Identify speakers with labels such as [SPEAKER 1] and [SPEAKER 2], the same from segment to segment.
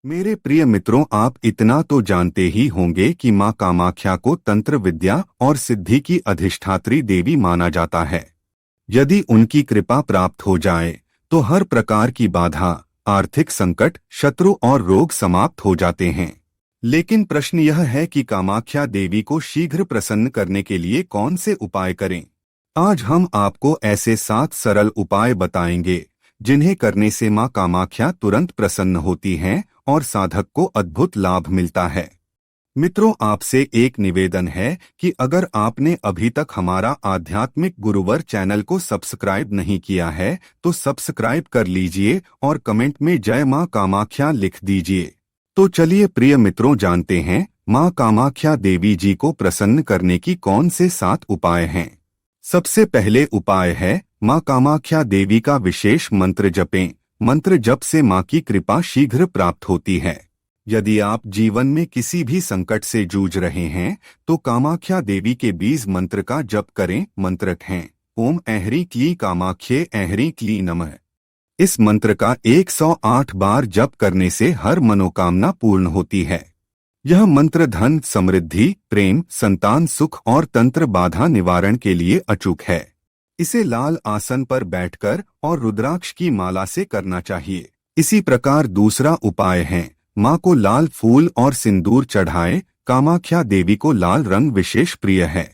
[SPEAKER 1] मेरे प्रिय मित्रों, आप इतना तो जानते ही होंगे कि मां कामाख्या को तंत्र विद्या और सिद्धि की अधिष्ठात्री देवी माना जाता है। यदि उनकी कृपा प्राप्त हो जाए तो हर प्रकार की बाधा, आर्थिक संकट, शत्रु और रोग समाप्त हो जाते हैं। लेकिन प्रश्न यह है कि कामाख्या देवी को शीघ्र प्रसन्न करने के लिए कौन से उपाय करें। आज हम आपको ऐसे 7 सरल उपाय बताएंगे जिन्हें करने से मां कामाख्या तुरंत प्रसन्न होती हैं और साधक को अद्भुत लाभ मिलता है। मित्रों, आपसे एक निवेदन है कि अगर आपने अभी तक हमारा आध्यात्मिक गुरुवर चैनल को सब्सक्राइब नहीं किया है तो सब्सक्राइब कर लीजिए और कमेंट में जय मां कामाख्या लिख दीजिए। तो चलिए प्रिय मित्रों, जानते हैं मां कामाख्या देवी जी को प्रसन्न करने की कौन से 7 उपाय हैं। सबसे पहले उपाय है मां कामाख्या देवी का विशेष मंत्र जपें। मंत्र जप से मां की कृपा शीघ्र प्राप्त होती है। यदि आप जीवन में किसी भी संकट से जूझ रहे हैं तो कामाख्या देवी के बीज मंत्र का जप करें। मंत्र हैं ओम ऐहरी क्ली कामाख्ये ऐहरी क्ली नमः। इस मंत्र का 108 बार जप करने से हर मनोकामना पूर्ण होती है। यह मंत्र धन, समृद्धि, प्रेम, संतान सुख और तंत्र बाधा निवारण के लिए अचूक है। इसे लाल आसन पर बैठकर और रुद्राक्ष की माला से करना चाहिए। इसी प्रकार दूसरा उपाय है मां को लाल फूल और सिंदूर चढ़ाएं। कामाख्या देवी को लाल रंग विशेष प्रिय है।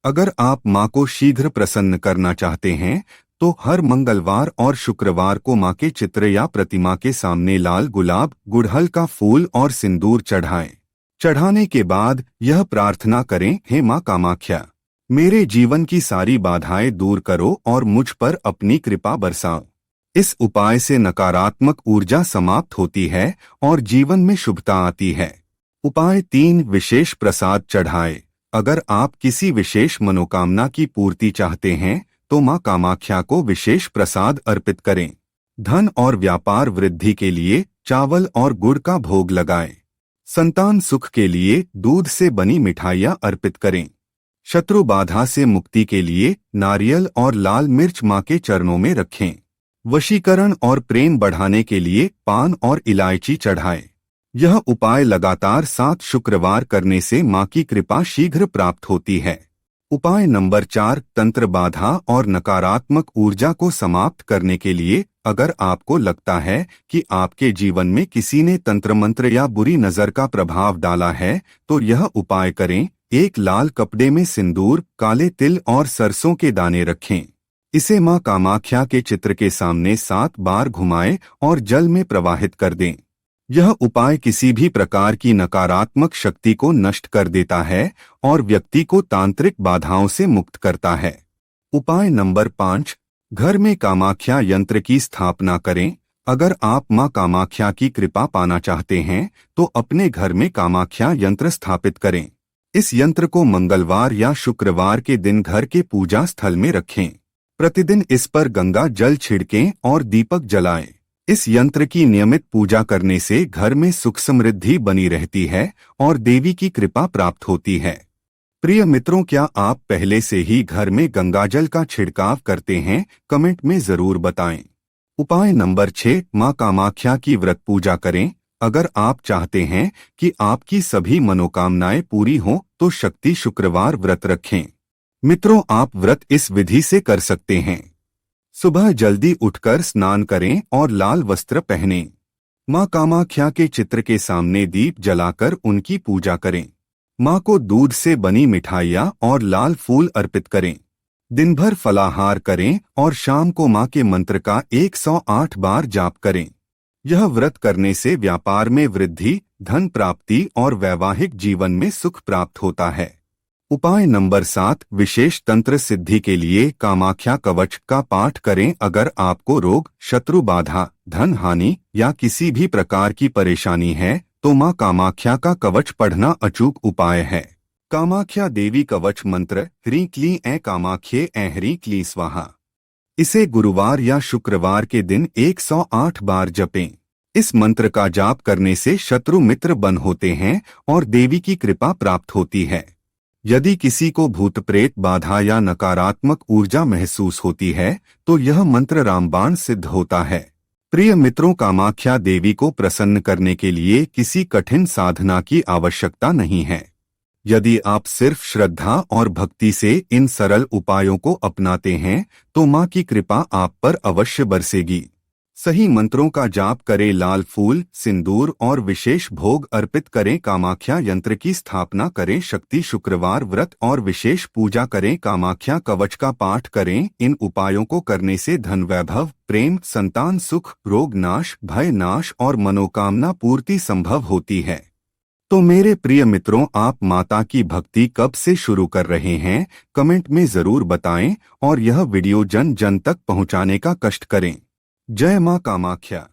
[SPEAKER 1] अगर आप मां को शीघ्र प्रसन्न करना चाहते हैं तो हर मंगलवार और शुक्रवार को मां के चित्र या प्रतिमा के सामने लाल गुलाब, गुड़हल का फूल और सिंदूर चढ़ाएं। चढ़ाने के बाद यह प्रार्थना करें, हे मां कामाख्या, मेरे जीवन की सारी बाधाएं दूर करो और मुझ पर अपनी कृपा बरसाओ। इस उपाय से नकारात्मक ऊर्जा समाप्त होती है और जीवन में शुभता आती है। उपाय 3 विशेष प्रसाद चढ़ाएं। अगर आप किसी विशेष मनोकामना की पूर्ति चाहते हैं तो मां कामाख्या को विशेष प्रसाद अर्पित करें। धन और व्यापार वृद्धि के लिए चावल और गुड़ का भोग लगाएं। संतान सुख के लिए दूध से बनी मिठाइयां अर्पित करें। शत्रु बाधा से मुक्ति के लिए नारियल और लाल मिर्च मां के चरणों में रखें। वशीकरण और प्रेम बढ़ाने के लिए पान और इलायची चढ़ाएं। यह उपाय लगातार 7 शुक्रवार करने से मां की कृपा शीघ्र प्राप्त होती है। उपाय नंबर 4 तंत्र बाधा और नकारात्मक ऊर्जा को समाप्त करने के लिए अगर आपको लगता है कि आपके जीवन में किसी ने तंत्र मंत्र या बुरी नजर का प्रभाव डाला है तो यह उपाय करें। एक लाल कपड़े में सिंदूर, काले तिल और सरसों के दाने रखें। इसे मां कामाख्या के चित्र के सामने 7 बार घुमाएं और जल में प्रवाहित कर दें। यह उपाय किसी भी प्रकार की नकारात्मक शक्ति को नष्ट कर देता है और व्यक्ति को तांत्रिक बाधाओं से मुक्त करता है। उपाय नंबर 5 घर में कामाख्या यंत्र की स्थापना करें। अगर आप मां कामाख्या की कृपा पाना चाहते हैं तो अपने घर में कामाख्या यंत्र स्थापित करें। इस यंत्र को मंगलवार या शुक्रवार के दिन घर के पूजा स्थल में रखें। प्रतिदिन इस पर गंगा जल छिड़कें और दीपक जलाएं। इस यंत्र की नियमित पूजा करने से घर में सुख समृद्धि बनी रहती है और देवी की कृपा प्राप्त होती है। प्रिय मित्रों, क्या आप पहले से ही घर में गंगाजल का छिड़काव करते हैं? कमेंट में जरूर बताएं। उपाय नंबर 6 मां कामाख्या की व्रत पूजा करें। अगर आप चाहते हैं कि आपकी सभी मनोकामनाएं पूरी हों तो शक्ति शुक्रवार व्रत रखें। मित्रों, आप व्रत इस विधि से कर सकते हैं। सुबह जल्दी उठकर स्नान करें और लाल वस्त्र पहनें। मां कामाख्या के चित्र के सामने दीप जलाकर उनकी पूजा करें। मां को दूध से बनी मिठाइयां और लाल फूल अर्पित करें। दिन भर फलाहार करें और शाम को मां के मंत्र का 108 बार जाप करें। यह व्रत करने से व्यापार में वृद्धि, धन प्राप्ति और वैवाहिक जीवन में सुख प्राप्त होता है। उपाय नंबर 7 विशेष तंत्र सिद्धि के लिए कामाख्या कवच का पाठ करें। अगर आपको रोग, शत्रु बाधा, धन हानि या किसी भी प्रकार की परेशानी है तो मां कामाख्या का कवच पढ़ना अचूक उपाय है। कामाख्या देवी कवच मंत्र ह्रीं क्लीं ऐं कामाख्ये ऐं ह्रीं क्लीं स्वाहा। इसे गुरुवार या शुक्रवार के दिन 108 बार जपें। इस मंत्र का जाप करने से शत्रु मित्र बन होते हैं और देवी की कृपा प्राप्त होती है। यदि किसी को भूत प्रेत बाधा या नकारात्मक ऊर्जा महसूस होती है तो यह मंत्र रामबाण सिद्ध होता है। प्रिय मित्रों, कामाख्या देवी को प्रसन्न करने के लिए किसी कठिन साधना की आवश्यकता नहीं है। यदि आप सिर्फ श्रद्धा और भक्ति से इन सरल उपायों को अपनाते हैं तो मां की कृपा आप पर अवश्य बरसेगी। सही मंत्रों का जाप करें, लाल फूल, सिंदूर और विशेष भोग अर्पित करें, कामाख्या यंत्र की स्थापना करें, शक्ति शुक्रवार व्रत और विशेष पूजा करें, कामाख्या कवच का पाठ करें। इन उपायों को करने से धन वैभव, प्रेम, संतान सुख, रोग नाश, भय नाश और मनोकामना पूर्ति संभव होती है। तो मेरे प्रिय मित्रों, आप माता की भक्ति कब से शुरू कर रहे हैं, कमेंट में जरूर बताएं और यह वीडियो जन जन तक पहुंचाने का कष्ट करें। जय मां कामाख्या।